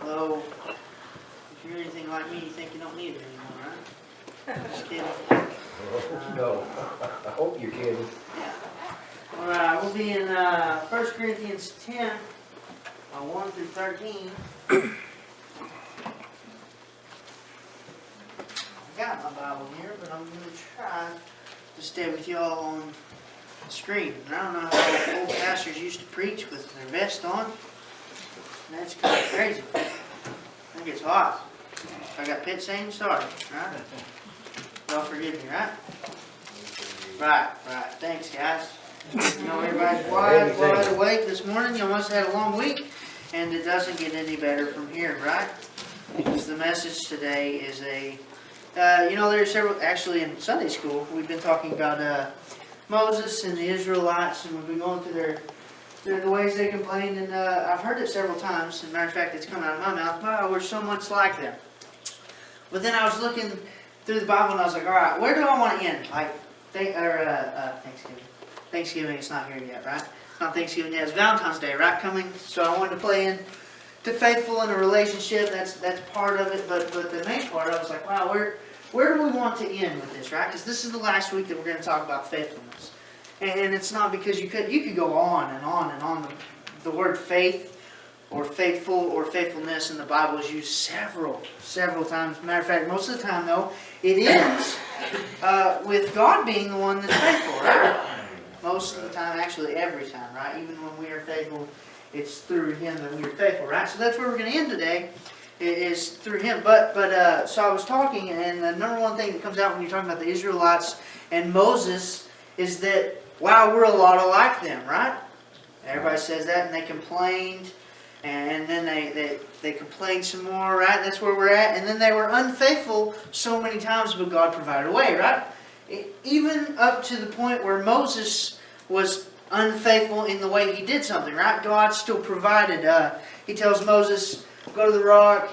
Although, if you're anything like me, you think you don't need it anymore, right? Just kidding. No, I hope you're kidding. Yeah. Alright, we'll be in 1 Corinthians 10, 1 through 13. I got my Bible here, but I'm going to try to stay with y'all on the screen. And I don't know how old pastors used to preach with their vest on. And that's kind of crazy. I think it's hot. I got pit saying sorry, right? Y'all forgive me, right? Right. Thanks, guys. You know, everybody's wide awake this morning. You must have had a long week. And it doesn't get any better from here, right? Because the message today is there's several, actually in Sunday school, we've been talking about Moses and the Israelites, and we've been going through the ways they complained, and I've heard it several times. As a matter of fact, it's coming out of my mouth. Wow, we're so much like them. But then I was looking through the Bible, and I was like, all right, where do I want to end? Like, Thanksgiving. Thanksgiving, it's not here yet, right? It's not Thanksgiving yet. It's Valentine's Day, right? Coming. So I wanted to play in to faithful in a relationship. That's part of it. But the main part, I was like, wow, where do we want to end with this, right? Because this is the last week that we're going to talk about faithfulness. And it's not because you could go on and on and on. The word faith or faithful or faithfulness in the Bible is used several times. Matter of fact, most of the time, though, it ends with God being the one that's faithful, right? Most of the time, actually every time, right? Even when we are faithful, it's through Him that we are faithful, right? So that's where we're going to end today, is through Him. So I was talking, and the number one thing that comes out when you're talking about the Israelites and Moses is that, wow, we're a lot alike them, right? Everybody says that, and they complained, and then they complained some more, right? That's where we're at. And then they were unfaithful so many times, but God provided a way, right? Even up to the point where Moses was unfaithful in the way he did something, right? God still provided. He tells Moses, go to the rock,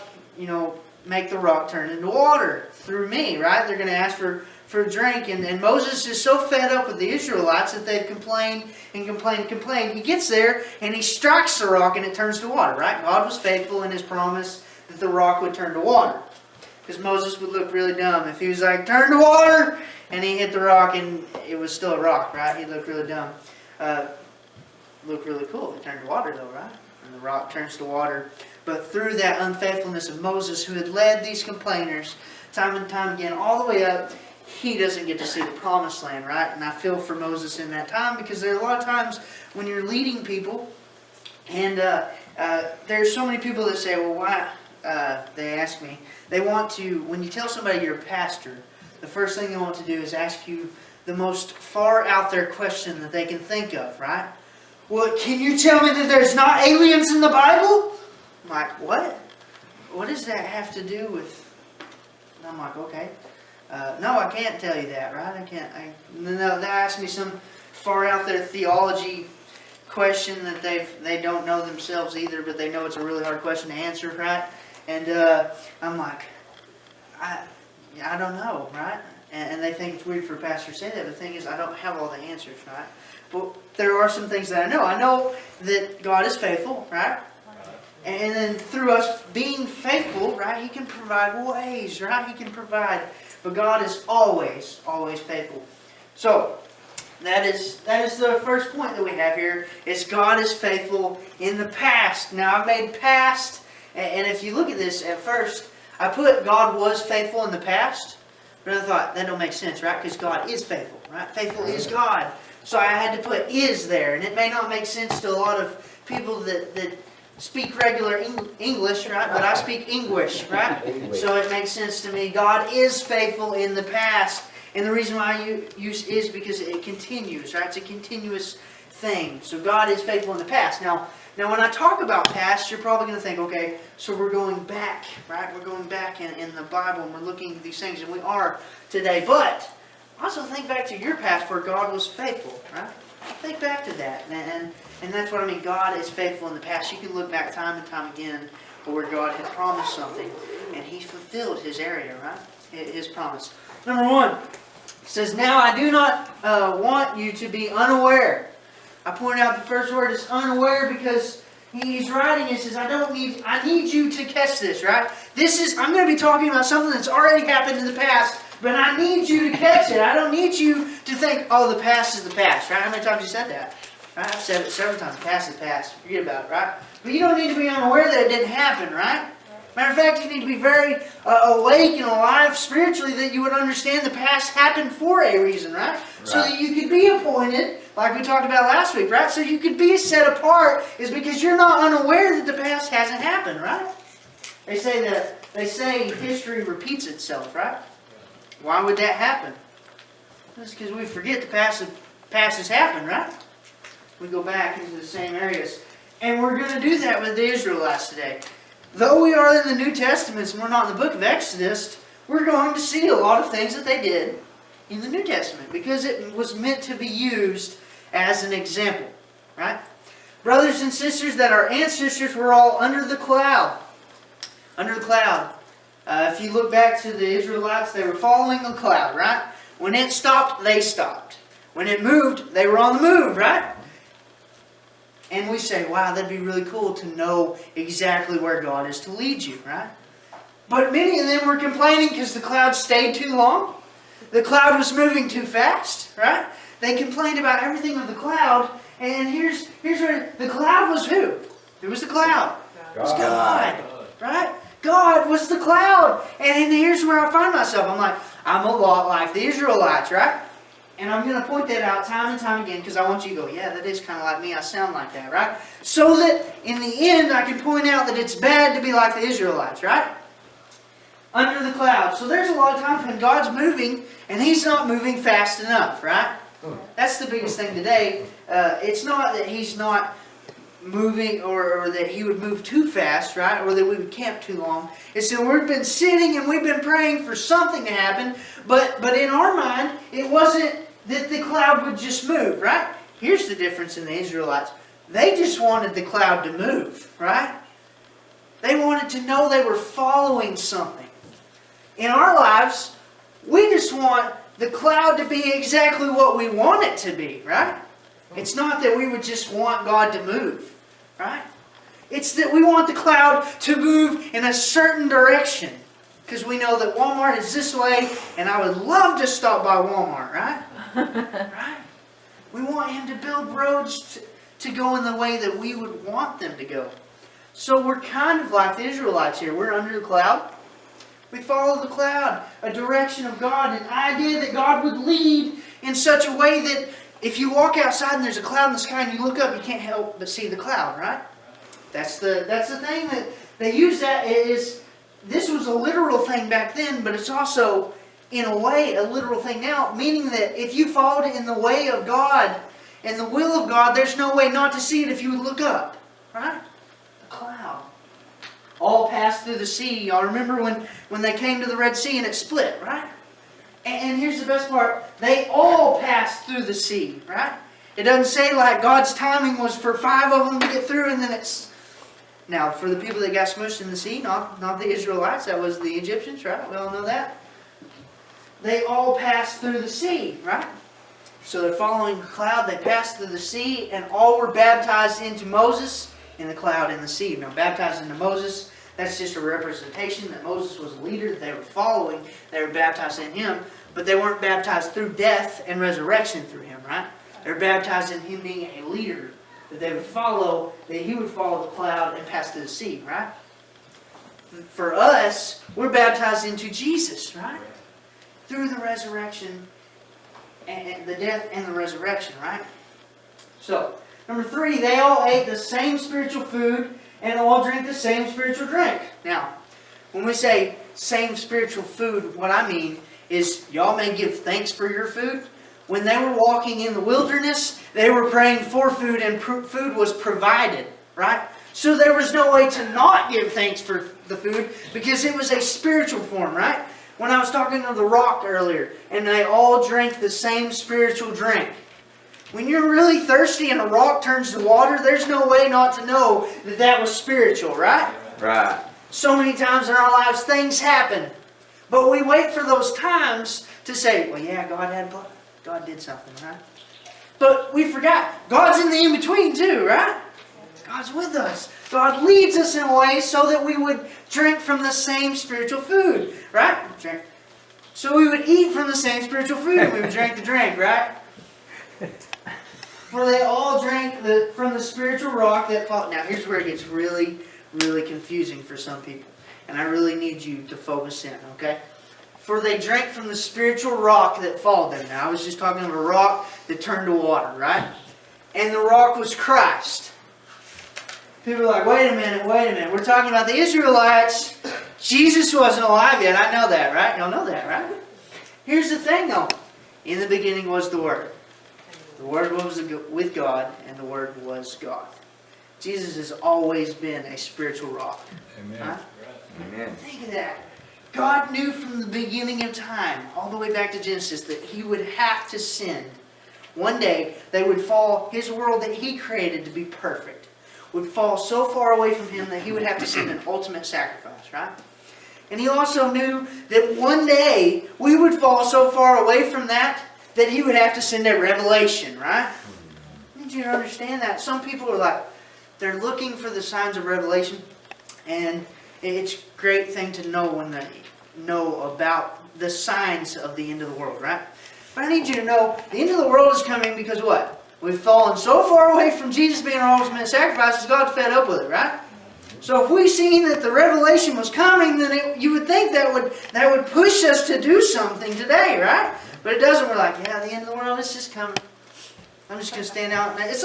make the rock turn into water through me, right? They're going to ask for a drink. And Moses is so fed up with the Israelites that they've complained. He gets there and he strikes the rock and it turns to water, right? God was faithful in His promise that the rock would turn to water. Because Moses would look really dumb if he was like, turn to water! And he hit the rock and it was still a rock, right? He'd look really dumb. Look really cool if it turned to water though, right? And the rock turns to water. But through that unfaithfulness of Moses, who had led these complainers time and time again all the way up, he doesn't get to see the promised land, right? And I feel for Moses in that time, because there are a lot of times when you're leading people, and there's so many people that say, well, why? They ask me, they want to, when you tell somebody you're a pastor, the first thing they want to do is ask you the most far out there question that they can think of, right? Well, can you tell me that there's not aliens in the Bible? I'm like, what? What does that have to do with? And I'm like, okay. No, I can't tell you that, right? I can't. No, they ask me some far out there theology question that they don't know themselves either, but they know it's a really hard question to answer, right? And I'm like, I don't know, right? And they think it's weird for a pastor to say that. The thing is, I don't have all the answers, right? But there are some things that I know. I know that God is faithful, right? And then through us being faithful, right, He can provide ways, right? He can provide. But God is always faithful. So, that is the first point that we have here, is God is faithful in the past. Now, I've made past, and if you look at this at first, I put God was faithful in the past, but I thought that don't make sense, right? Because God is faithful, right? Faithful is God. So I had to put is there, and it may not make sense to a lot of people that speak regular English, right? But I speak English, right? So it makes sense to me. God is faithful in the past. And the reason why I use is because it continues, right? It's a continuous thing. So God is faithful in the past. Now when I talk about past, you're probably going to think, okay, so we're going back, right? We're going back in the Bible and we're looking at these things, and we are today. But also think back to your past where God was faithful, right? Think back to that. And that's what I mean. God is faithful in the past. You can look back time and time again where God had promised something, and He fulfilled His area, right? His promise. Number one, it says, now I do not want you to be unaware. I point out the first word is unaware because, he's writing and says, I need you to catch this, right? I'm going to be talking about something that's already happened in the past, but I need you to catch it. I don't need you to think, oh, the past is the past, right? How many times you said that? Right? I've said it several times. The past is the past. Forget about it, right? But you don't need to be unaware that it didn't happen, right? Matter of fact, you need to be very awake and alive spiritually that you would understand the past happened for a reason, right? So that you could be appointed, like we talked about last week, right? So you could be set apart is because you're not unaware that the past hasn't happened, right? They say history repeats itself, right? Why would that happen? That's because we forget the past has happened, right? We go back into the same areas. And we're going to do that with the Israelites today. Though we are in the New Testament and we're not in the book of Exodus, we're going to see a lot of things that they did in the New Testament because it was meant to be used as an example, right? Brothers and sisters, that our ancestors were all under the cloud. Under the cloud. If you look back to the Israelites, they were following the cloud, right? When it stopped, they stopped. When it moved, they were on the move, right? And we say, wow, that'd be really cool to know exactly where God is to lead you, right? But many of them were complaining because the cloud stayed too long. The cloud was moving too fast, right? They complained about everything of the cloud. And here's where the cloud was who? Who was the cloud? It was God, right? God was the cloud. And here's where I find myself. I'm a lot like the Israelites, right? And I'm going to point that out time and time again because I want you to go, yeah, that is kind of like me. I sound like that, right? So that in the end I can point out that it's bad to be like the Israelites, right? Under the cloud. So there's a lot of times when God's moving and He's not moving fast enough, right? That's the biggest thing today. It's not that He's not moving or that He would move too fast, right? Or that we would camp too long. It's that we've been sitting and we've been praying for something to happen, but in our mind, it wasn't that the cloud would just move, right? Here's the difference in the Israelites. They just wanted the cloud to move, right? They wanted to know they were following something. In our lives, we just want the cloud to be exactly what we want it to be, right? It's not that we would just want God to move, right? It's that we want the cloud to move in a certain direction. Because we know that Walmart is this way, and I would love to stop by Walmart, right? Right? We want Him to build roads to go in the way that we would want them to go. So we're kind of like the Israelites here. We're under the cloud. We follow the cloud, a direction of God, an idea that God would lead in such a way that if you walk outside and there's a cloud in the sky and you look up, you can't help but see the cloud, right? That's the thing that they use. That is, this was a literal thing back then, but it's also, in a way, a literal thing now, meaning that if you followed in the way of God and the will of God, there's no way not to see it if you would look up, right? The cloud. All passed through the sea. Y'all remember when they came to the Red Sea and it split, right? And here's the best part. They all passed through the sea, right? It doesn't say like God's timing was for 5 of them to get through and then it's... Now, for the people that got smushed in the sea, not the Israelites, that was the Egyptians, right? We all know that. They all passed through the sea, right? So they're following the cloud. They passed through the sea and all were baptized into Moses in the cloud and the sea. Now, baptized into Moses, that's just a representation that Moses was a leader that they were following. They were baptized in him, but they weren't baptized through death and resurrection through him, right? They were baptized in him being a leader that they would follow, that he would follow the cloud and pass through the sea, right? For us, we're baptized into Jesus, right? Through the resurrection and the death and the resurrection, right? So, number 3, they all ate the same spiritual food and all drank the same spiritual drink. Now, when we say same spiritual food, what I mean is y'all may give thanks for your food. When they were walking in the wilderness, they were praying for food and food was provided, right? So there was no way to not give thanks for the food because it was a spiritual form, right? When I was talking to the rock earlier, and they all drank the same spiritual drink. When you're really thirsty and a rock turns to water, there's no way not to know that that was spiritual, right? Right. So many times in our lives, things happen. But we wait for those times to say, well, yeah, God did something, right? But we forgot. God's in the in-between too, right? God's with us. God leads us in a way so that we would drink from the same spiritual food, right? So we would eat from the same spiritual food and we would drink the drink, right? For they all drank from the spiritual rock that followed. Now here's where it gets really, really confusing for some people. And I really need you to focus in, okay? For they drank from the spiritual rock that followed them. Now I was just talking of a rock that turned to water, right? And the rock was Christ. People are like, wait a minute. We're talking about the Israelites. Jesus wasn't alive yet. I know that, right? Y'all know that, right? Here's the thing, though. In the beginning was the Word. The Word was with God, and the Word was God. Jesus has always been a spiritual rock. Amen. Right? Amen. Think of that. God knew from the beginning of time, all the way back to Genesis, that He would have to send. One day, they would fall, His world that He created to be perfect, would fall so far away from Him that He would have to send an ultimate sacrifice, right? And He also knew that one day, we would fall so far away from that He would have to send a revelation, right? I need you to understand that. Some people are like, they're looking for the signs of revelation, and it's a great thing to know when they know about the signs of the end of the world, right? But I need you to know the end of the world is coming because what? We've fallen so far away from Jesus being our ultimate sacrifice that God's fed up with it, right? So if we seen that the revelation was coming, then you would think that would push us to do something today, right? But it doesn't. We're like, yeah, the end of the world is just coming. I'm just going to stand out. It's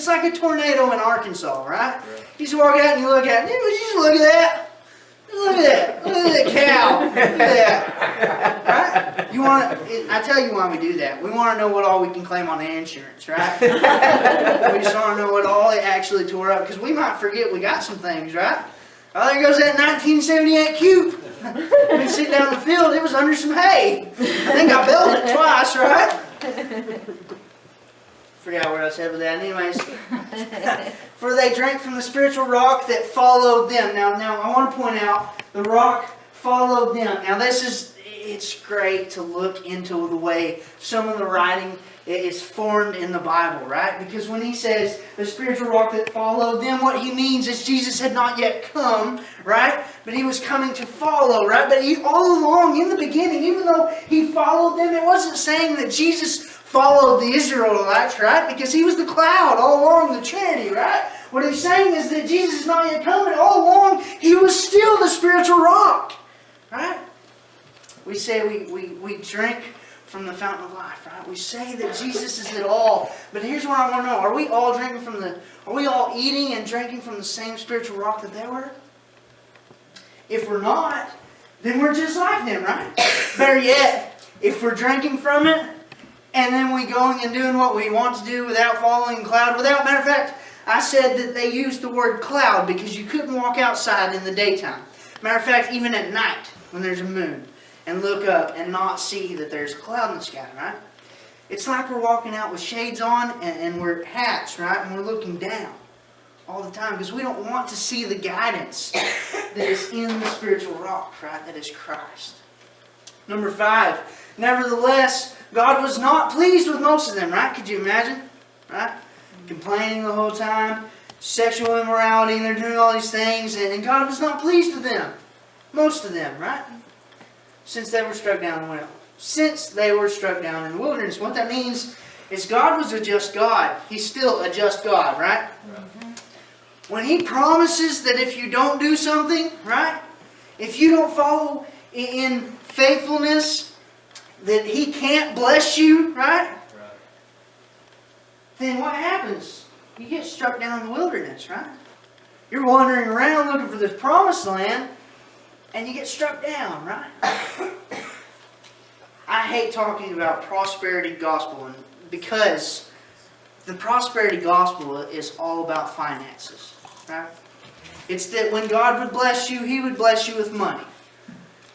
like a tornado in Arkansas, right? You just walk out and you look at it. Would you just look at that? Look at that. Look at that cow. Look at that. Right? I tell you why we do that. We want to know what all we can claim on the insurance, right? We just want to know what all it actually tore up. Because we might forget we got some things, right? Oh, there goes that 1978 Cube. Been sitting down in the field. It was under some hay. I think I built it twice, right? Forgot where I was headed with that. Anyways. For they drank from the spiritual rock that followed them. Now I want to point out, the rock followed them. Now it's great to look into the way some of the writing is formed in the Bible, right? Because when he says the spiritual rock that followed them, what he means is Jesus had not yet come, right? But he was coming to follow, right? But he all along, in the beginning, even though he followed them, it wasn't saying that Jesus followed the Israelites, right? Because he was the cloud all along the Trinity, right? What he's saying is that Jesus is not yet coming. All along, he was still the spiritual rock, right? We say we drink from the fountain of life, right? We say that Jesus is it all. But here's what I want to know. Are we all eating and drinking from the same spiritual rock that they were? If we're not, then we're just like them, right? Better yet, if we're drinking from it, and then we going and doing what we want to do without following cloud. Matter of fact, I said that they used the word cloud because you couldn't walk outside in the daytime. Matter of fact, even at night when there's a moon and look up and not see that there's a cloud in the sky, right? It's like we're walking out with shades on and we're hats, right? And we're looking down all the time because we don't want to see the guidance that is in the spiritual rock, right? That is Christ. Number 5, nevertheless, God was not pleased with most of them, right? Could you imagine? Right? Complaining the whole time, sexual immorality, and they're doing all these things, and God was not pleased with them. Most of them, right? Since they were struck down in the wilderness. Since they were struck down in the wilderness. What that means is God was a just God. He's still a just God, right? When He promises that if you don't do something, right? If you don't follow in faithfulness, that He can't bless you, right? Then what happens? You get struck down in the wilderness, right? You're wandering around looking for this promised land, and you get struck down, right? I hate talking about prosperity gospel because the prosperity gospel is all about finances, right? It's that when God would bless you, He would bless you with money.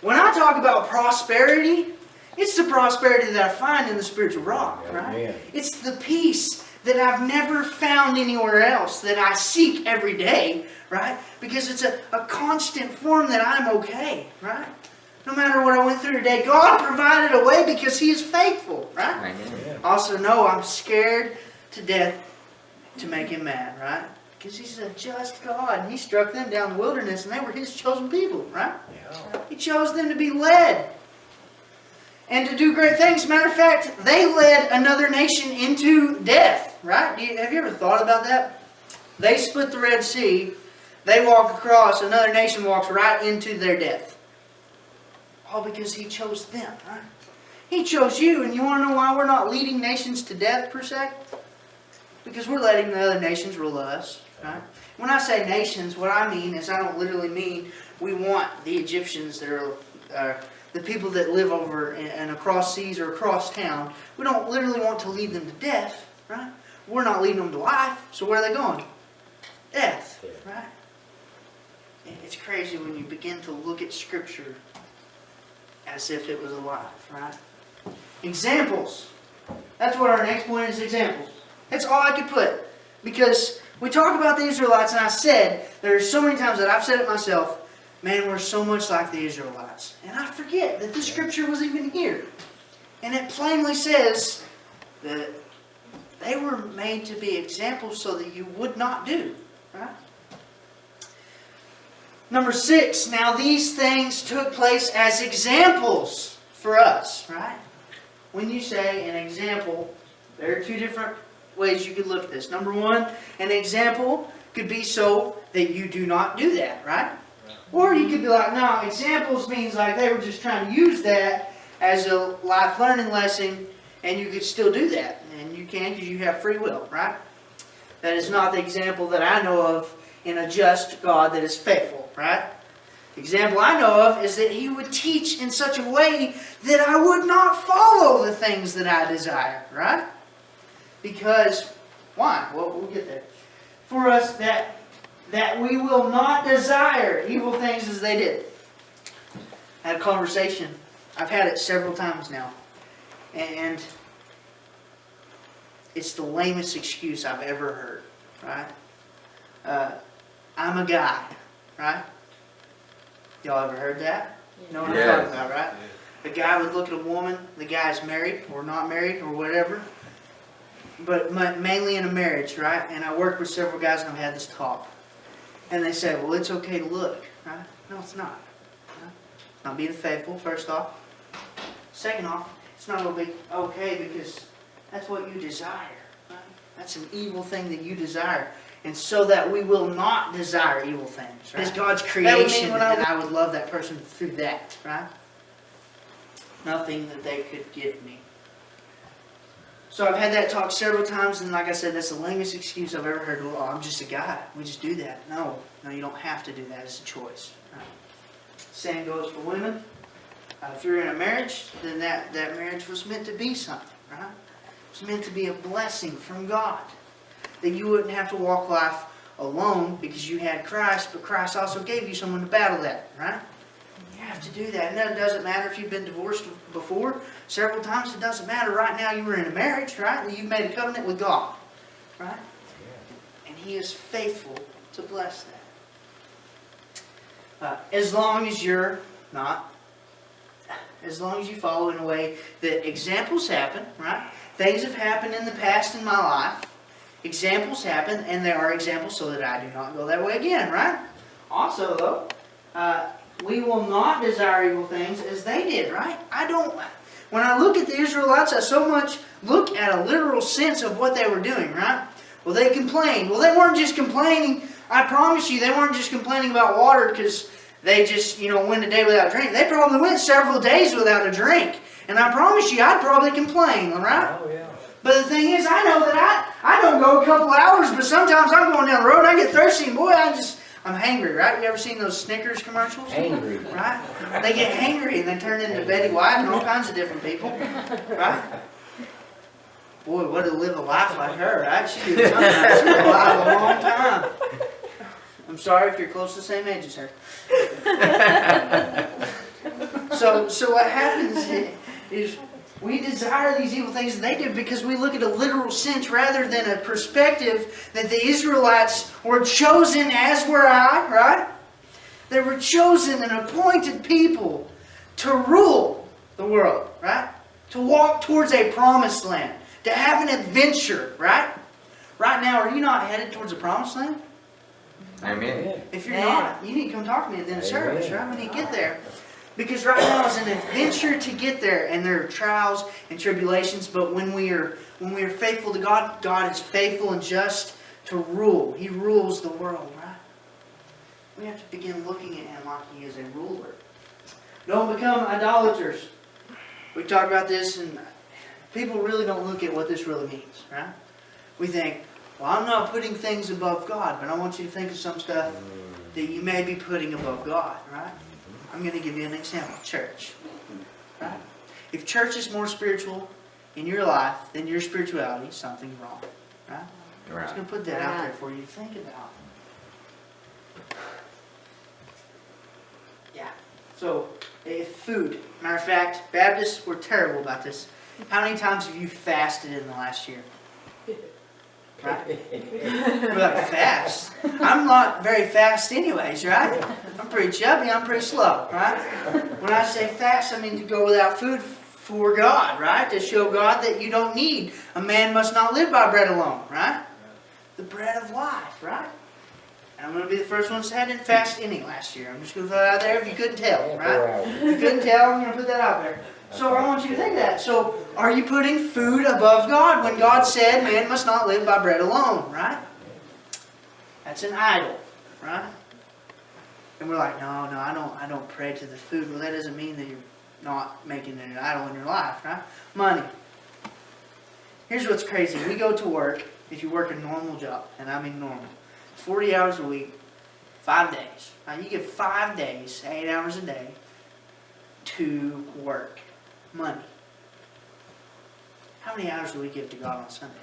When I talk about prosperity, it's the prosperity that I find in the spiritual rock, right? Amen. It's the peace that I've never found anywhere else, that I seek every day, right? Because it's a constant form that I'm okay, right? No matter what I went through today, God provided a way because He is faithful, right? Amen. Also, no, I'm scared to death to make Him mad, right? Because He's a just God. And He struck them down in the wilderness, and they were His chosen people, right? Yeah. He chose them to be led and to do great things. Matter of fact, they led another nation into death, right? Have you ever thought about that? They split the Red Sea. They walk across. Another nation walks right into their death. All because He chose them, right? He chose you, and you want to know why we're not leading nations to death, per se? Because we're letting the other nations rule us, right? When I say nations, what I mean is I don't literally mean we want the Egyptians that are the people that live over and across seas or across town. We don't literally want to lead them to death, right? We're not leading them to life, so where are they going? Death, right? It's crazy when you begin to look at Scripture as if it was alive, right? Examples. That's what our next point is, examples. That's all I could put. Because we talk about the Israelites, and I said, there are so many times that I've said it myself, man, we're so much like the Israelites. And I forget that the Scripture was even here. And it plainly says that they were made to be examples so that you would not do, right? Number 6, now these things took place as examples for us, right? When you say an example, there are two different ways you could look at this. Number 1, an example could be so that you do not do that, right? Or you could be like, no, examples means like they were just trying to use that as a life learning lesson, and you could still do that. And you can because you have free will, right? That is not the example that I know of in a just God that is faithful, right? The example I know of is that He would teach in such a way that I would not follow the things that I desire, right? Because, why? Well, we'll get there. For us, that we will not desire evil things as they did. I had a conversation. I've had it several times now. And it's the lamest excuse I've ever heard, right? I'm a guy, right? Y'all ever heard that? You know what I'm talking about, right? The guy would look at a woman, the guy's married or not married or whatever, but mainly in a marriage, right? And I work with several guys and I've had this talk. And they say, well, it's okay to look, right? No, it's not. Right? Not being faithful, first off. Second off, it's not okay because that's what you desire, right? That's an evil thing that you desire. And so that we will not desire evil things, right? It's God's creation, and I would love that person through that, right? Nothing that they could give me. So I've had that talk several times, and like I said, that's the lamest excuse I've ever heard. Well, I'm just a guy. We just do that. No, you don't have to do that. It's a choice. Right? Same goes for women. If you're in a marriage, then that marriage was meant to be something, right? It was meant to be a blessing from God. That you wouldn't have to walk life alone because you had Christ, but Christ also gave you someone to battle that, right? You have to do that. And it doesn't matter if you've been divorced before, several times. It doesn't matter. Right now you were in a marriage, right? You've made a covenant with God, right? And He is faithful to bless that. As long as you're not, as long as you follow in a way that examples happen, right? Things have happened in the past in my life. Examples happen, and there are examples so that I do not go that way again, right? Also, though, we will not desire evil things as they did, right? When I look at the Israelites, I so much look at a literal sense of what they were doing, right? Well, they complained. Well, they weren't just complaining. I promise you, they weren't just complaining about water because they just, went a day without a drink. They probably went several days without a drink. And I promise you, I'd probably complain, all right? Oh, yeah. But the thing is, I know that I don't go a couple hours, but sometimes I'm going down the road, I get thirsty, and boy, I'm hangry, right? You ever seen those Snickers commercials? Angry. Right? They get hangry and they turn into Betty White and all kinds of different people, right? Boy, what to live a life like her, right? She's been alive a long time. I'm sorry if you're close to the same age as her. So what happens is we desire these evil things that they did because we look at a literal sense rather than a perspective that the Israelites were chosen as were I, right? They were chosen and appointed people to rule the world, right? To walk towards a promised land, to have an adventure, right? Right now, are you not headed towards a promised land? Amen. If you're not, you need to come talk to me at the end of service, right? When you get there. Because right now it's an adventure to get there, and there are trials and tribulations, but when we are faithful to God, God is faithful and just to rule. He rules the world, right? We have to begin looking at Him like He is a ruler. Don't become idolaters. We talked about this, and people really don't look at what this really means, right? We think, well, I'm not putting things above God, but I want you to think of some stuff that you may be putting above God, right? I'm going to give you an example. Church, right? If church is more spiritual in your life than your spirituality, something's wrong, right? I'm just going to put that out there for you to think about. Yeah. So, food. Matter of fact, Baptists were terrible about this. How many times have you fasted in the last year? Right? We're like, fast? I'm not very fast anyways, right? I'm pretty chubby, I'm pretty slow, right? When I say fast, I mean to go without food for God, right? To show God that you don't need. A man must not live by bread alone, right? The bread of life, right? And I'm going to be the first one to say I didn't fast any last year. I'm just going to put that out there if you couldn't tell, right? If you couldn't tell, I'm going to put that out there. So I want you to think of that. So are you putting food above God when God said man must not live by bread alone, right? That's an idol, right? And we're like, no, I don't pray to the food. Well, that doesn't mean that you're not making it an idol in your life, right? Money. Here's what's crazy. We go to work, if you work a normal job, and I mean normal, 40 hours a week, 5 days. Now you get 5 days, 8 hours a day to work. Money. How many hours do we give to God on Sunday?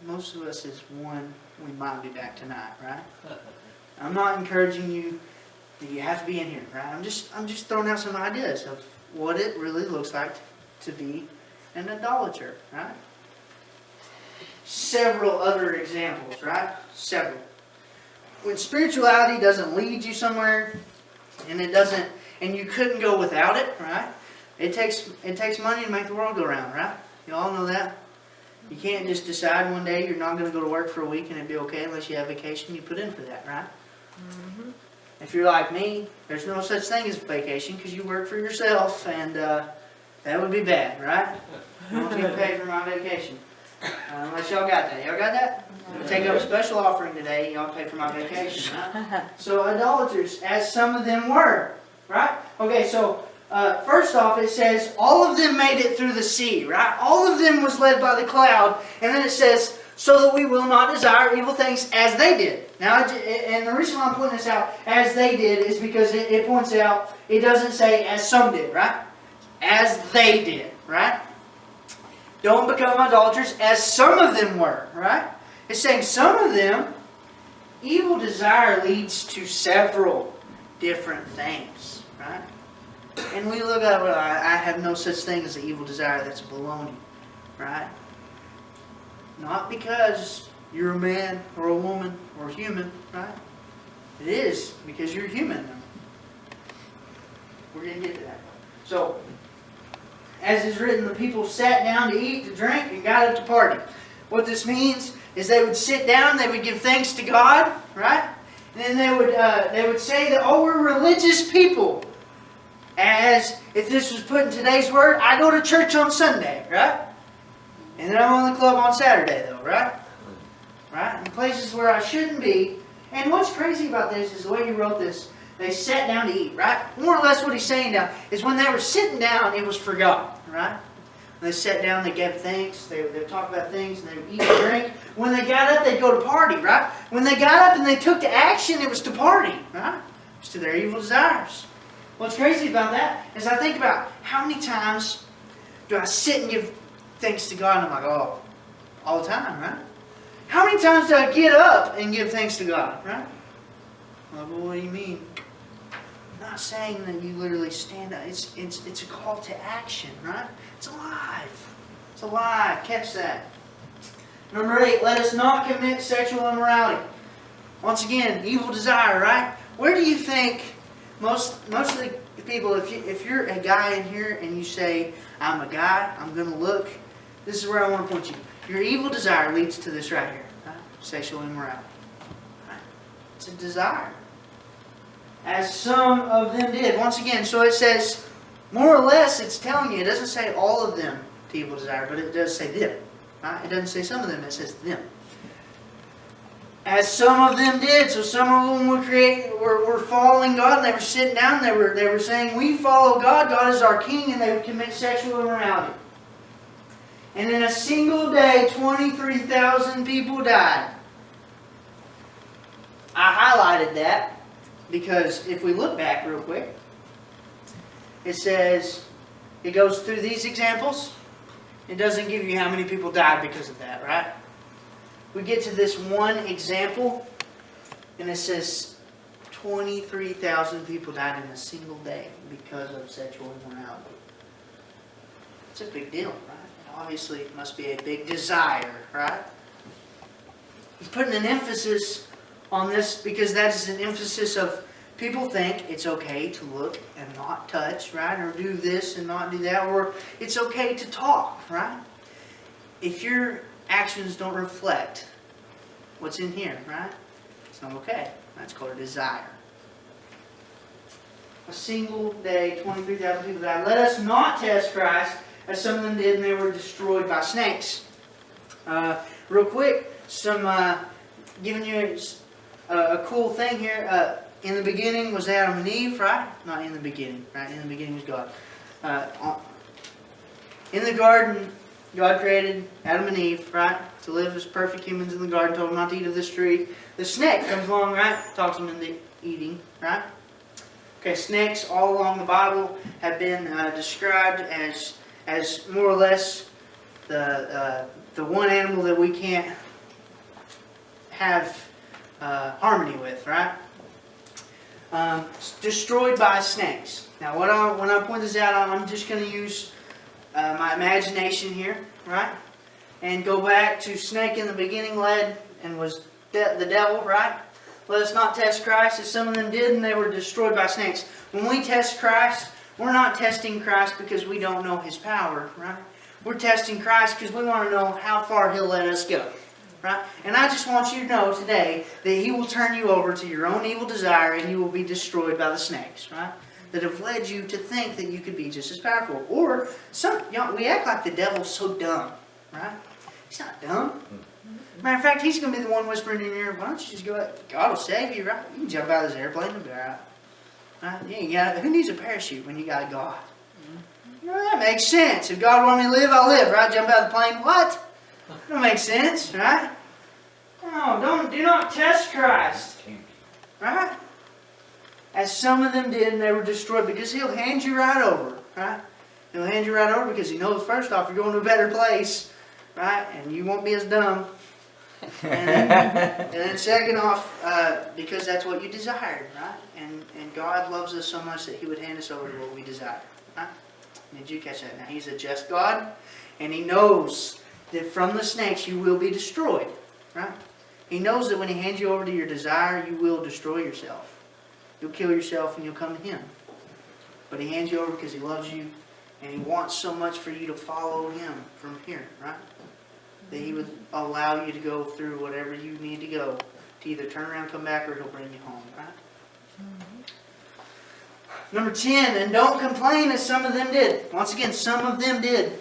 Most of us is one. We might be back tonight, right? I'm not encouraging you that you have to be in here, right? I'm just throwing out some ideas of what it really looks like to be an idolater, right? Several other examples, right? Several. When spirituality doesn't lead you somewhere, and you couldn't go without it, right? It takes money to make the world go round, right? You all know that? You can't just decide one day you're not going to go to work for a week and it'd be okay unless you have vacation. You put in for that, right? Mm-hmm. If you're like me, there's no such thing as a vacation because you work for yourself, and that would be bad, right? I don't get paid for my vacation. Unless y'all got that. Y'all got that? I'll take up a special offering today. Y'all pay for my vacation, right? So idolaters, as some of them were, right? Okay, so first off, it says all of them made it through the sea, right? All of them was led by the cloud, and then it says, so that we will not desire evil things as they did. Now, and the reason why I'm pointing this out, as they did, is because it points out, it doesn't say as some did, right? As they did, right? Don't become idolaters as some of them were, right? It's saying some of them, evil desire leads to several different things, right? And we look at, well, I have no such thing as an evil desire. That's baloney, right? Not because you're a man or a woman or human, right? It is because you're human. We're going to get to that. So, as is written, the people sat down to eat, to drink, and got up to party. What this means is they would sit down, they would give thanks to God, right? And then they would say that, oh, we're religious people. As if this was put in today's word, I go to church on Sunday, right? And then I'm on the club on Saturday, though, right? Right? In places where I shouldn't be. And what's crazy about this is the way he wrote this. They sat down to eat, right? More or less what he's saying now is when they were sitting down, it was for God, right? When they sat down, they gave thanks. They would talk about things, and they would eat and drink. When they got up, they'd go to party, right? When they got up and they took to action, it was to party, right? It was to their evil desires. What's crazy about that is I think about how many times do I sit and give thanks to God, and I'm like, oh, all the time, right? How many times do I get up and give thanks to God, right? Well, what do you mean? I'm not saying that you literally stand up. It's a call to action, right? It's alive. It's alive. Catch that. Number 8, let us not commit sexual immorality. Once again, evil desire, right? Where do you think most of the people, if you're a guy in here and you say, I'm a guy, I'm going to look, this is where I want to point you. Your evil desire leads to this right here, right? Sexual immorality. Right? It's a desire. As some of them did. Once again, so it says, more or less, it's telling you, it doesn't say all of them to evil desire, but it does say them. Right? It doesn't say some of them, it says them. As some of them did. So some of them were following God, and they were sitting down, and they were saying, we follow God, God is our king, and they would commit sexual immorality. And in a single day, 23,000 people died. I highlighted that because if we look back real quick, it says, it goes through these examples. It doesn't give you how many people died because of that, right? We get to this one example, and it says 23,000 people died in a single day because of sexual immorality. It's a big deal, right? Obviously, it must be a big desire, right? He's putting an emphasis on this because that is an emphasis of people think it's okay to look and not touch, right? Or do this and not do that. Or it's okay to talk, right? If your actions don't reflect what's in here, right? It's not okay. That's called a desire. A single day, 23,000 people died. Let us not test Christ as some of them did, and they were destroyed by snakes. Real quick, giving you a cool thing here. In the beginning was Adam and Eve, right? Not in the beginning, right? In the beginning was God. In the garden, God created Adam and Eve, right? To live as perfect humans in the garden, told them not to eat of this tree. The snake comes along, right? Talks them into eating, right? Okay, snakes all along the Bible have been described as more or less the one animal that we can't have harmony with, right? Destroyed by snakes. Now, when I point this out, I'm just going to use my imagination here, right? And go back to snake in the beginning led and was the devil, right? Let us not test Christ as some of them did, and they were destroyed by snakes. When we test Christ, we're not testing Christ because we don't know His power, right? We're testing Christ because we want to know how far He'll let us go, right? And I just want you to know today that He will turn you over to your own evil desire and you will be destroyed by the snakes, right? That have led you to think that you could be just as powerful. Or, we act like the devil's so dumb, right? He's not dumb. Matter of fact, he's going to be the one whispering in your ear, why don't you just go out? God will save you, right? You can jump out of this airplane and be all right. Right? Who needs a parachute when you got God? You know, that makes sense. If God wanted me to live, I'll live, right? Jump out of the plane. What? That don't make sense, right? No, do not test Christ. Right? As some of them did, and they were destroyed, because He'll hand you right over, right? He'll hand you right over because He knows, first off, you're going to a better place, right? And you won't be as dumb. And then second off, because that's what you desired, right? And God loves us so much that He would hand us over to what we desire, right? Did you catch that? Now, He's a just God, and He knows that from the snakes you will be destroyed, right? He knows that when He hands you over to your desire, you will destroy yourself. You'll kill yourself and you'll come to Him. But He hands you over because He loves you, and He wants so much for you to follow Him from here, right? That He would allow you to go through whatever you need to go to either turn around, come back, or He'll bring you home, right? Number 10, and don't complain as some of them did. Once again, some of them did.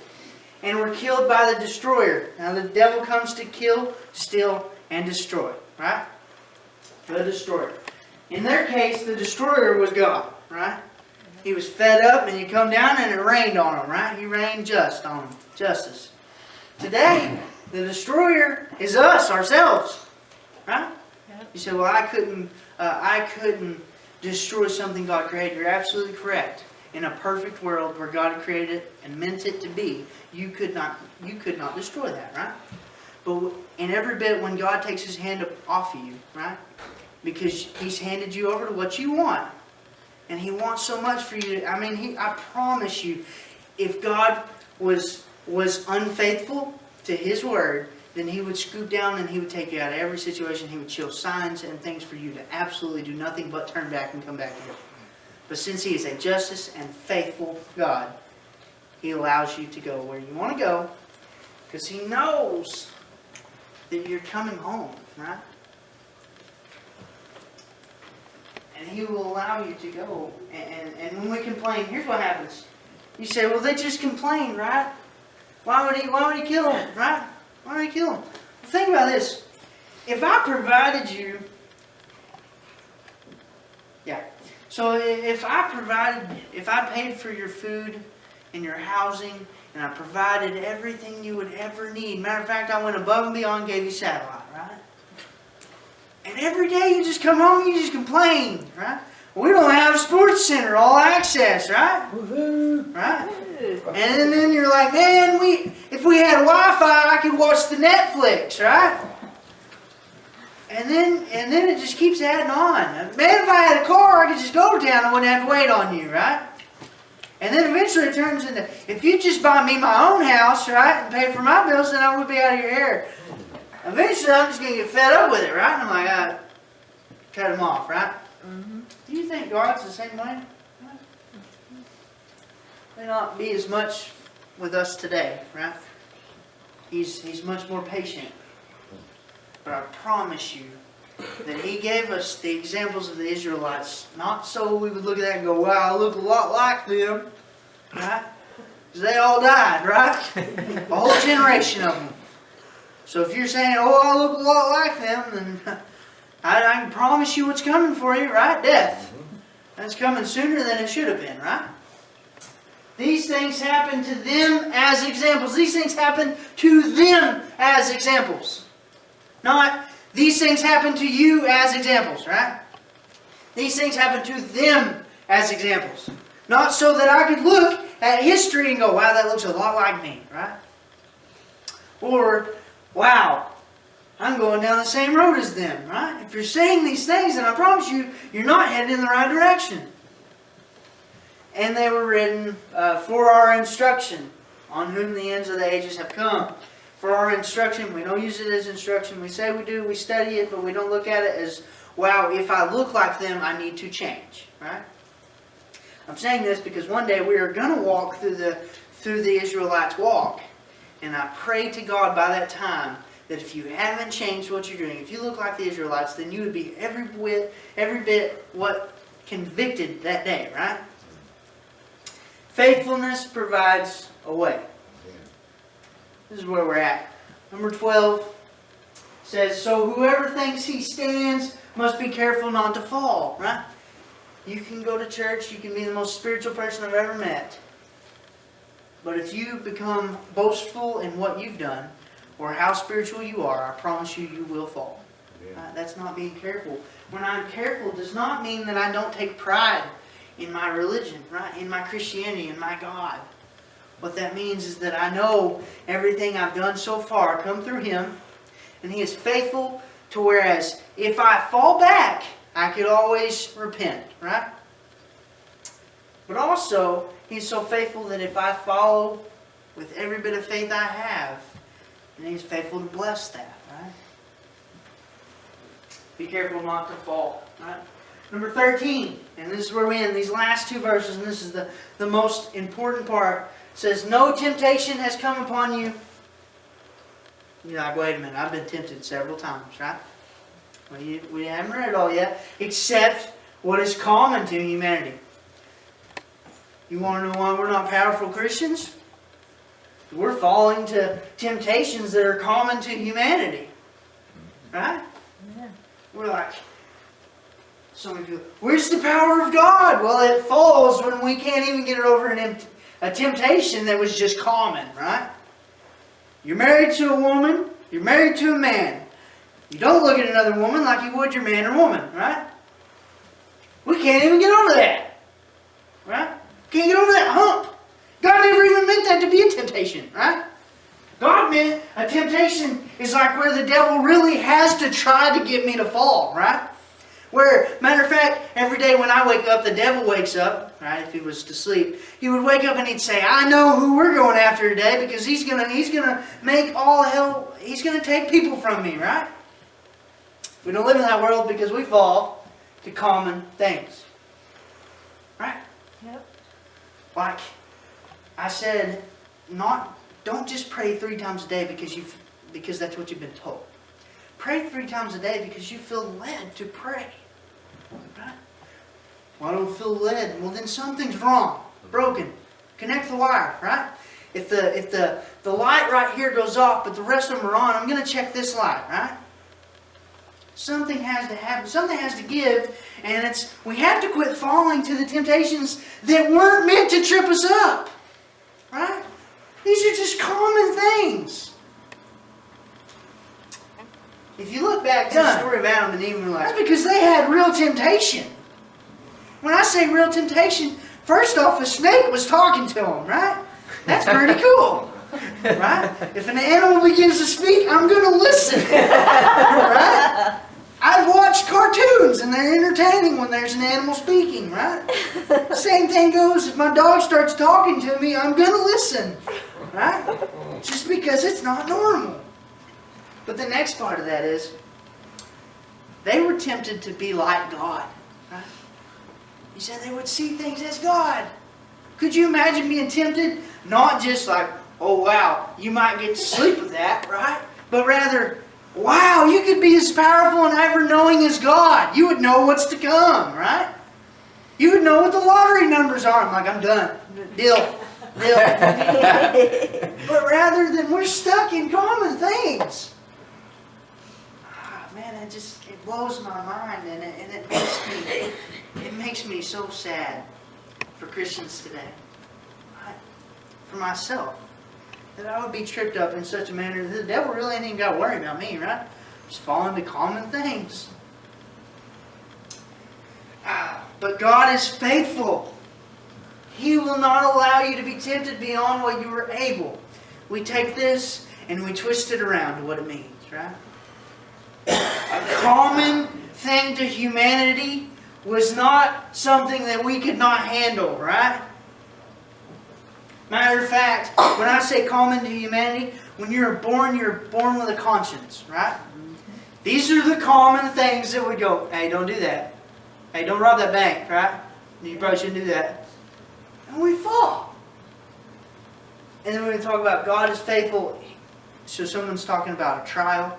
And were killed by the destroyer. Now the devil comes to kill, steal, and destroy, right? The destroyer. In their case, the destroyer was God, right? He was fed up and He come down and it rained on them, right? He rained just on them. Justice. Today, the destroyer is us, ourselves, right? You say, well, I couldn't destroy something God created. You're absolutely correct. In a perfect world where God created it and meant it to be, you could not destroy that, right? But in every bit when God takes His hand off of you, right? Because He's handed you over to what you want. And He wants so much for you to, I promise you, if God was unfaithful to His word, then He would scoop down and He would take you out of every situation. He would show signs and things for you to absolutely do nothing but turn back and come back to Him. But since He is a justice and faithful God, He allows you to go where you want to go because He knows that you're coming home, right? And He will allow you to go. And when we complain, here's what happens. You say, well, they just complain, right? Why would he kill them, right? Why would He kill them? Well, think about this. If I provided you... Yeah. So if I paid for your food and your housing, and I provided everything you would ever need. Matter of fact, I went above and beyond, gave you satellite, right? And every day you just come home and you just complain, right? We don't have a sports center, all access, right? Woohoo! Right? And then you're like, man, if we had Wi-Fi, I could watch the Netflix, right? And then it just keeps adding on. Man, if I had a car, I could just go to town and wouldn't have to wait on you, right? And then eventually it turns into, if you just buy me my own house, right, and pay for my bills, then I would be out of your hair. Eventually I'm just going to get fed up with it, right? And I'm like, cut him off, right? Mm-hmm. Do you think God's the same way? May not be as much with us today, right? He's much more patient. But I promise you that He gave us the examples of the Israelites, not so we would look at that and go, wow, I look a lot like them, right? Because they all died, right? A whole generation of them. So if you're saying, oh, I look a lot like them, then I can promise you what's coming for you, right? Death. That's coming sooner than it should have been, right? These things happen to them as examples. These things happen to them as examples. Not, these things happen to you as examples, right? These things happen to them as examples. Not so that I could look at history and go, wow, that looks a lot like me, right? Or, wow, I'm going down the same road as them, right? If you're saying these things, then I promise you, you're not headed in the right direction. And they were written for our instruction, on whom the ends of the ages have come. For our instruction, we don't use it as instruction. We say we do, we study it, but we don't look at it as, wow, if I look like them, I need to change, right? I'm saying this because one day we are going to walk through the Israelites' walk. And I pray to God by that time that if you haven't changed what you're doing, if you look like the Israelites, then you would be every bit what convicted that day, right? Faithfulness provides a way. This is where we're at. Number 12 says, so whoever thinks he stands must be careful not to fall, right? You can go to church, you can be the most spiritual person I've ever met. But if you become boastful in what you've done, or how spiritual you are, I promise you, you will fall. That's not being careful. When I'm careful does not mean that I don't take pride in my religion, right? In my Christianity, in my God. What that means is that I know everything I've done so far come through Him, and He is faithful to whereas if I fall back, I could always repent, right? But also, He's so faithful that if I follow with every bit of faith I have, then He's faithful to bless that, right? Be careful not to fall, right? Number 13, and this is where we end, these last two verses, and this is the most important part. It says, no temptation has come upon you. You're like, wait a minute, I've been tempted several times, right? Well, we haven't read it all yet, except what is common to humanity. You want to know why we're not powerful Christians? We're falling to temptations that are common to humanity. Right? Yeah. We're like, so many people, where's the power of God? Well, it falls when we can't even get over a temptation that was just common, right? You're married to a woman, you're married to a man. You don't look at another woman like you would your man or woman, right? We can't even get over that. Right? Can't get over that hump. God never even meant that to be a temptation, right? God meant a temptation is like where the devil really has to try to get me to fall, right? Where, matter of fact, every day when I wake up, the devil wakes up, right? If he was to sleep, he would wake up and he'd say, I know who we're going after today because he's gonna make all hell, he's gonna take people from me, right? We don't live in that world because we fall to common things. Right? Yep. Like I said, don't just pray 3 times a day because that's what you've been told. Pray 3 times a day because you feel led to pray. Right? Well, I don't feel led. Well, then something's wrong, broken. Connect the wire, right? If the light right here goes off, but the rest of them are on, I'm going to check this light, right? Something has to happen. Something has to give, and we have to quit falling to the temptations that weren't meant to trip us up, right? These are just common things. If you look back to the story of Adam and Eve, that's because they had real temptation. When I say real temptation, first off, a snake was talking to them, right? That's pretty cool, right? If an animal begins to speak, I'm going to listen, right? I've watched cartoons and they're entertaining when there's an animal speaking, right? Same thing goes if my dog starts talking to me, I'm going to listen, right? Just because it's not normal. But the next part of that is, they were tempted to be like God. Right? He said they would see things as God. Could you imagine being tempted? Not just like, oh wow, you might get to sleep with that, right? But rather, wow, you could be as powerful and ever-knowing as God. You would know what's to come, right? You would know what the lottery numbers are. I'm like, I'm done. Deal. But rather than we're stuck in common things. Man, it blows my mind, and it makes me so sad for Christians today, right? For myself, that I would be tripped up in such a manner that the devil really ain't even got to worry about me, right? Just fall into common things. But God is faithful. He will not allow you to be tempted beyond what you are able. We take this and we twist it around to what it means, right? A common thing to humanity was not something that we could not handle, right? Matter of fact, when I say common to humanity, when you're born with a conscience, right? These are the common things that would go, hey, don't do that. Hey, don't rob that bank, right? You probably shouldn't do that. And we fall. And then we're going to talk about God is faithful. So someone's talking about a trial.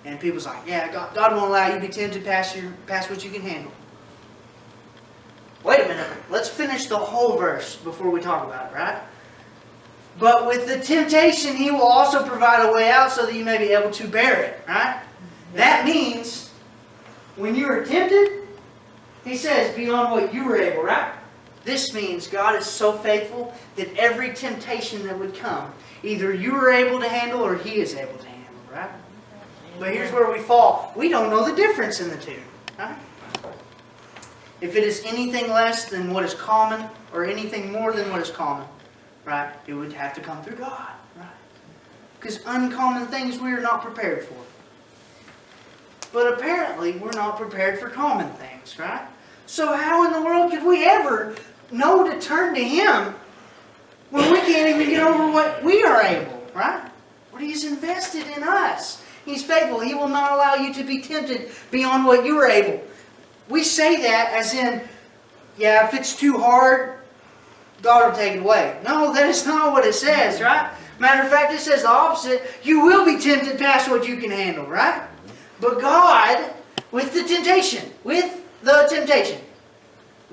And people's like, yeah, God won't allow you to be tempted past what you can handle. Wait a minute. Let's finish the whole verse before we talk about it, right? But with the temptation, He will also provide a way out so that you may be able to bear it, right? That means when you are tempted, He says, beyond what you were able, right? This means God is so faithful that every temptation that would come, either you are able to handle or He is able to handle, right? But here's where we fall. We don't know the difference in the two. Right? If it is anything less than what is common, or anything more than what is common, right, it would have to come through God. Right? Because uncommon things we are not prepared for. But apparently we're not prepared for common things, right? So how in the world could we ever know to turn to Him when we can't even get over what we are able, right? What He's invested in us. He's faithful. He will not allow you to be tempted beyond what you are able. We say that as in, yeah, if it's too hard, God will take it away. No, that is not what it says, right? Matter of fact, it says the opposite. You will be tempted past what you can handle, right? But God, with the temptation, we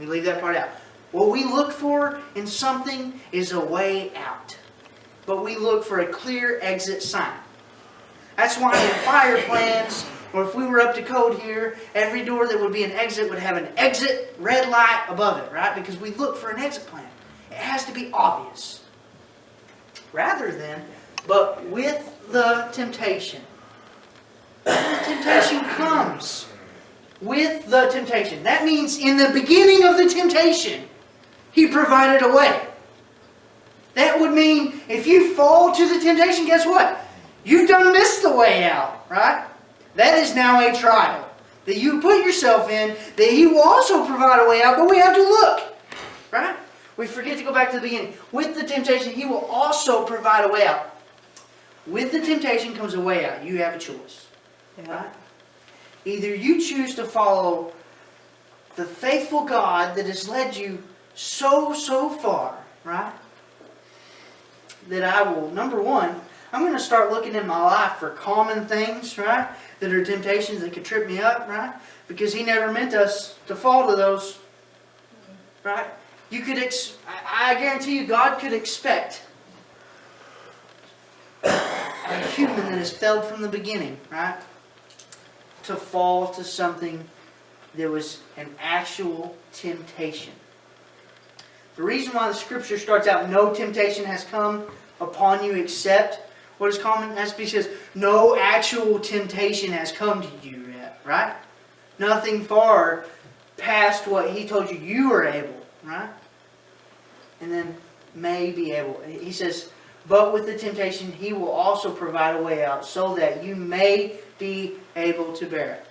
leave that part out. What we look for in something is a way out. But we look for a clear exit sign. That's why in fire plans, or if we were up to code here, every door that would be an exit would have an exit red light above it, right? Because we look for an exit plan. It has to be obvious. Rather than, but with the temptation. Temptation comes with the temptation. That means in the beginning of the temptation, He provided a way. That would mean if you fall to the temptation, guess what? You've done missed the way out, right? That is now a trial that you put yourself in, that He will also provide a way out, but we have to look, right? We forget to go back to the beginning. With the temptation, He will also provide a way out. With the temptation comes a way out. You have a choice, right? Either you choose to follow the faithful God that has led you so far, right? That I will, number one, I'm going to start looking in my life for common things, right? that are temptations that could trip me up, right? Because He never meant us to fall to those, right? You could, I guarantee you, God could expect a human that has failed from the beginning, right, to fall to something that was an actual temptation. The reason why the scripture starts out, no temptation has come upon you except what is common, that's because no actual temptation has come to you yet, right? Nothing far past what He told you you are able, right? And then may be able. He says, but with the temptation He will also provide a way out so that you may be able to bear it.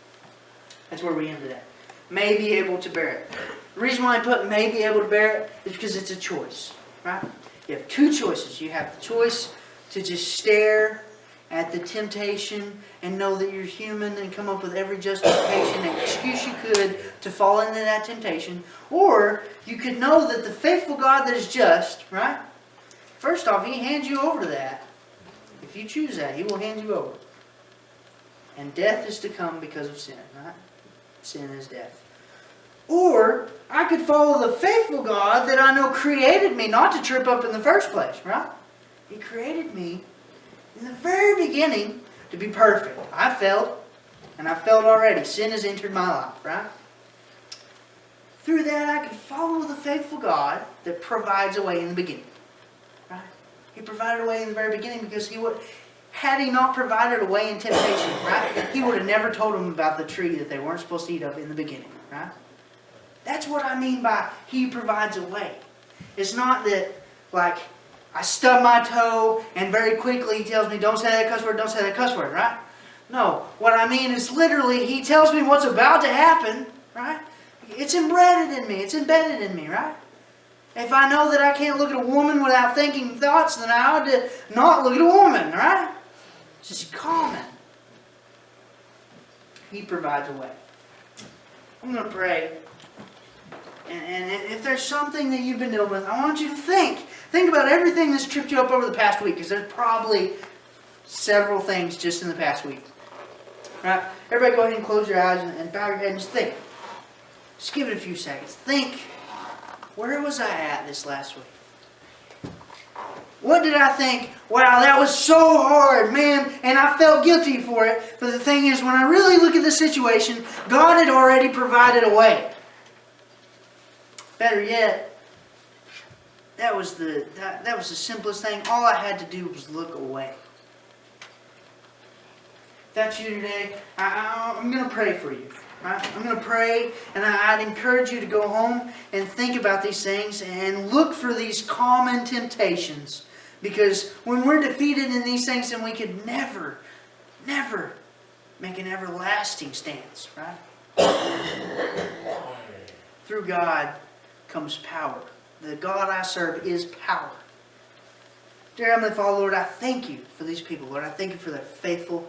That's where we ended at. May be able to bear it. The reason why I put may be able to bear it is because it's a choice, right? You have two choices. You have the choice to just stare at the temptation and know that you're human and come up with every justification and excuse you could to fall into that temptation. Or you could know that the faithful God that is just, right? First off, He hands you over to that. If you choose that, He will hand you over. And death is to come because of sin, right? Sin is death. Or I could follow the faithful God that I know created me not to trip up in the first place, right? He created me in the very beginning to be perfect. I failed, and I failed already. Sin has entered my life, right? Through that, I could follow the faithful God that provides a way in the beginning, right? He provided a way in the very beginning because had He not provided a way in temptation, right? He would have never told them about the tree that they weren't supposed to eat of in the beginning, right? That's what I mean by He provides a way. It's not that, like, I stub my toe and very quickly He tells me, don't say that cuss word, don't say that cuss word, right? No, what I mean is literally He tells me what's about to happen, right? It's embedded in me. It's embedded in me, right? If I know that I can't look at a woman without thinking thoughts, then I ought to not look at a woman, right? It's just common. He provides a way. I'm going to pray. And if there's something that you've been dealing with, I want you to think. Think about everything that's tripped you up over the past week, because there's probably several things just in the past week. Right? Everybody go ahead and close your eyes and bow your head and just think. Just give it a few seconds. Think, where was I at this last week? What did I think? Wow, that was so hard, man, and I felt guilty for it. But the thing is, when I really look at the situation, God had already provided a way. Better yet, that was the simplest thing. All I had to do was look away. If that's you today, I'm going to pray for you. Right? I'm going to pray, and I'd encourage you to go home and think about these things and look for these common temptations. Because when we're defeated in these things, then we could never, never make an everlasting stance. Right? Through God comes power. The God I serve is power. Dear Heavenly Father, Lord, I thank You for these people. Lord, I thank You for their faithful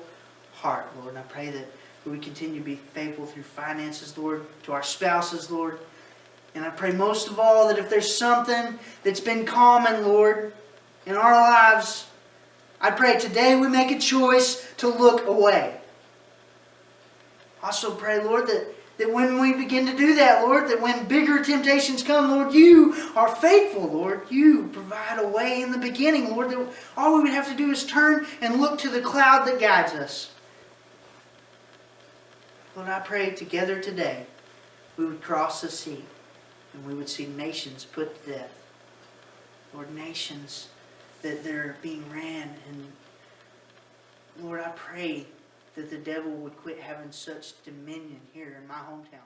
heart, Lord. And I pray that we continue to be faithful through finances, Lord, to our spouses, Lord. And I pray most of all that if there's something that's been common, Lord, in our lives, I pray today we make a choice to look away. I also pray, Lord, that when we begin to do that, Lord, that when bigger temptations come, Lord, You are faithful, Lord. You provide a way in the beginning, Lord, that all we would have to do is turn and look to the cloud that guides us. Lord, I pray together today we would cross the sea and we would see nations put to death. Lord, nations that they're being ran. And Lord, I pray that the devil would quit having such dominion here in my hometown.